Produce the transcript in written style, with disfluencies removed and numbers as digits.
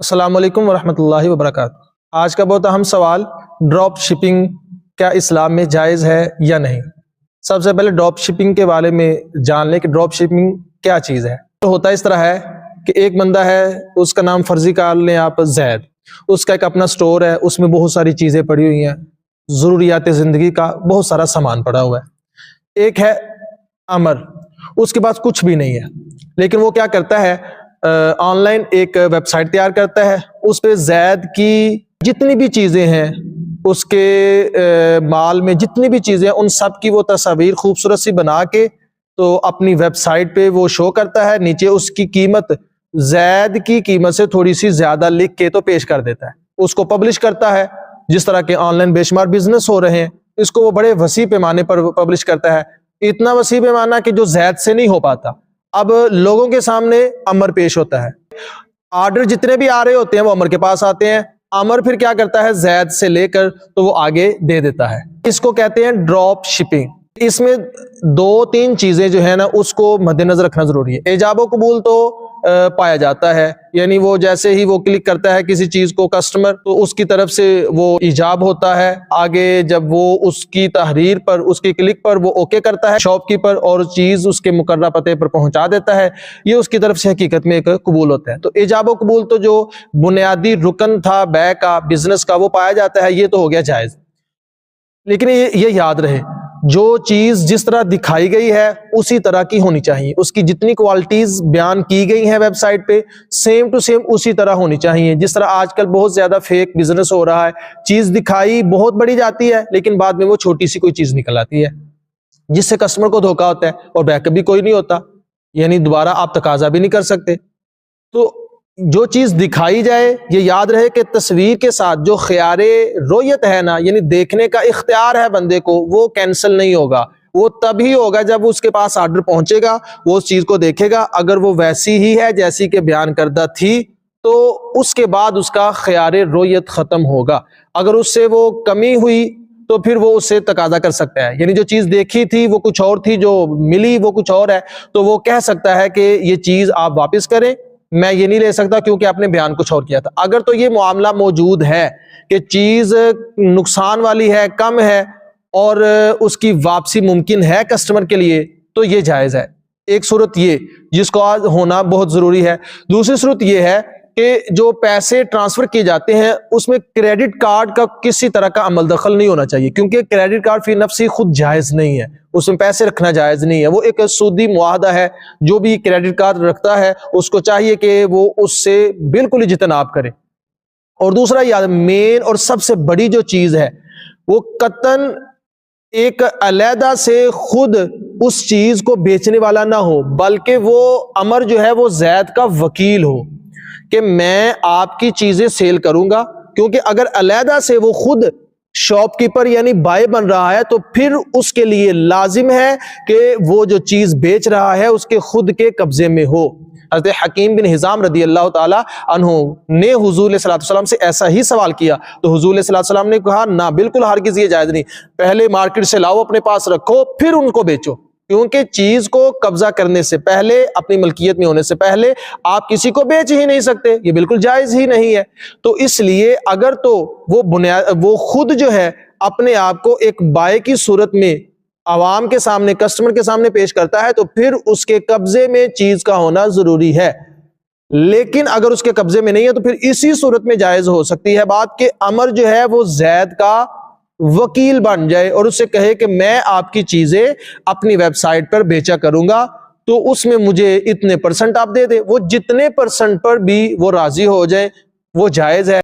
अस्सलाम वालेकुम वरहमतुल्लाहि वबरकातुहू। आज का बहुत अहम सवाल, ड्रॉप शिपिंग क्या इस्लाम में जायज़ है या नहीं। सबसे पहले ड्रॉप शिपिंग के बारे में जान लें कि ड्रॉप शिपिंग क्या चीज़ है। तो होता इस तरह है कि एक बंदा है, उसका नाम फर्जी कार लें आप जैद, उसका एक अपना स्टोर है, उसमें बहुत सारी चीज़ें पड़ी हुई हैं, ज़रूरियात ज़िंदगी का बहुत सारा सामान पड़ा हुआ है। एक है अमर, उसके पास कुछ भी नहीं है, लेकिन वो क्या करता है, ऑनलाइन एक वेबसाइट तैयार करता है, उस पे जैद की जितनी भी चीज़ें हैं, उसके माल में जितनी भी चीज़ें हैं, उन सब की वो तस्वीर खूबसूरत सी बना के तो अपनी वेबसाइट पे वो शो करता है। नीचे उसकी कीमत जैद की कीमत से थोड़ी सी ज़्यादा लिख के तो पेश कर देता है, उसको पब्लिश करता है। जिस तरह के ऑनलाइन बेशुमार बिजनेस हो रहे हैं, इसको वो बड़े वसी पैमाने पर पब्लिश करता है, इतना वसी पैमाना कि जो जैद से नहीं हो पाता। अब लोगों के सामने अमर पेश होता है, ऑर्डर जितने भी आ रहे होते हैं वो अमर के पास आते हैं, अमर फिर क्या करता है, जैद से लेकर तो वो आगे दे देता है। इसको कहते हैं ड्रॉप शिपिंग। इसमें दो तीन चीजें जो है ना, उसको मद्देनजर रखना जरूरी है। एजाब कबूल तो पाया जाता है, यानी वो जैसे ही वो क्लिक करता है किसी चीज को कस्टमर, तो उसकी तरफ से वो इजाब होता है। आगे जब वो उसकी तहरीर पर, उसकी क्लिक पर वो ओके करता है शॉपकीपर, और चीज उसके मुकर्रर पते पर पहुंचा देता है, ये उसकी तरफ से हकीकत में एक कबूल होता है। तो इजाब कबूल तो जो बुनियादी रुकन था बै का, बिजनेस का, वो पाया जाता है, ये तो हो गया जायज। लेकिन ये याद रहे, जो चीज जिस तरह दिखाई गई है उसी तरह की होनी चाहिए, उसकी जितनी क्वालिटीज बयान की गई हैं वेबसाइट पे, सेम टू सेम उसी तरह होनी चाहिए। जिस तरह आजकल बहुत ज्यादा फेक बिजनेस हो रहा है, चीज दिखाई बहुत बड़ी जाती है, लेकिन बाद में वो छोटी सी कोई चीज निकल आती है, जिससे कस्टमर को धोखा होता है और बैकअप भी कोई नहीं होता, यानी दोबारा आप तकाजा भी नहीं कर सकते। तो जो चीज दिखाई जाए, ये याद रहे कि तस्वीर के साथ जो ख्यारे रोयत है ना, यानी देखने का इख्तियार है बंदे को, वो कैंसिल नहीं होगा। वो तभी होगा जब उसके पास ऑर्डर पहुंचेगा, वो उस चीज को देखेगा, अगर वो वैसी ही है जैसी कि बयान करदा थी, तो उसके बाद उसका ख्यारे रोयत खत्म होगा। अगर उससे वो कमी हुई तो फिर वो उससे तकाजा कर सकता है, यानी जो चीज देखी थी वो कुछ और थी, जो मिली वो कुछ और है, तो वो कह सकता है कि ये चीज आप वापस करें, मैं ये नहीं ले सकता क्योंकि आपने बयान कुछ और किया था। अगर तो ये मामला मौजूद है कि चीज नुकसान वाली है, कम है, और उसकी वापसी मुमकिन है कस्टमर के लिए, तो ये जायज है। एक सूरत ये जिसको आज होना बहुत जरूरी है। दूसरी सूरत ये है कि जो पैसे ट्रांसफर किए जाते हैं उसमें क्रेडिट कार्ड का किसी तरह का अमल दखल नहीं होना चाहिए, क्योंकि क्रेडिट कार्ड फी नफ्सी खुद जायज नहीं है, उसमें पैसे रखना जायज नहीं है। वो एक सूदी मुआहदा है। जो भी क्रेडिट कार्ड रखता है उसको चाहिए कि वो उससे बिल्कुल ही जितनाब करे। और दूसरा याद, मेन और सबसे बड़ी जो चीज है, वो कतन एक अलहदा से खुद उस चीज को बेचने वाला ना हो, बल्कि वो अमर जो है वो जैद का वकील हो कि मैं आपकी चीजें सेल करूंगा। क्योंकि अगर अलहदा से वो खुद शॉपकीपर यानी बाय बन रहा है, तो फिर उसके लिए लाजिम है कि वो जो चीज बेच रहा है उसके खुद के कब्जे में हो। हज़रत हकीम बिन हिज़ाम रदी अल्लाह ताला अन्हु ने हुज़ूर सल्लल्लाहु अलैहि वसल्लम से ऐसा ही सवाल किया, तो हुज़ूर सल्लल्लाहु अलैहि वसल्लम ने कहा, ना, बिल्कुल हरगिज़ ये जायज नहीं, पहले मार्केट से लाओ, अपने पास रखो, फिर उनको बेचो। क्योंकि चीज को कब्जा करने से पहले, अपनी मलकियत में होने से पहले आप किसी को बेच ही नहीं सकते, ये बिल्कुल जायज ही नहीं है। तो इसलिए अगर तो वो खुद जो है अपने आप को एक बाय की सूरत में आवाम के सामने, कस्टमर के सामने पेश करता है, तो फिर उसके कब्जे में चीज का होना जरूरी है। लेकिन अगर उसके कब्जे में नहीं है तो फिर इसी सूरत में जायज हो सकती है बात कि अमर जो है वो जैद का वकील बन जाए और उससे कहे कि मैं आपकी चीजें अपनी वेबसाइट पर बेचा करूंगा, तो उसमें मुझे इतने % आप दे दे। वो जितने % पर भी वो राजी हो जाए, वो जायज है।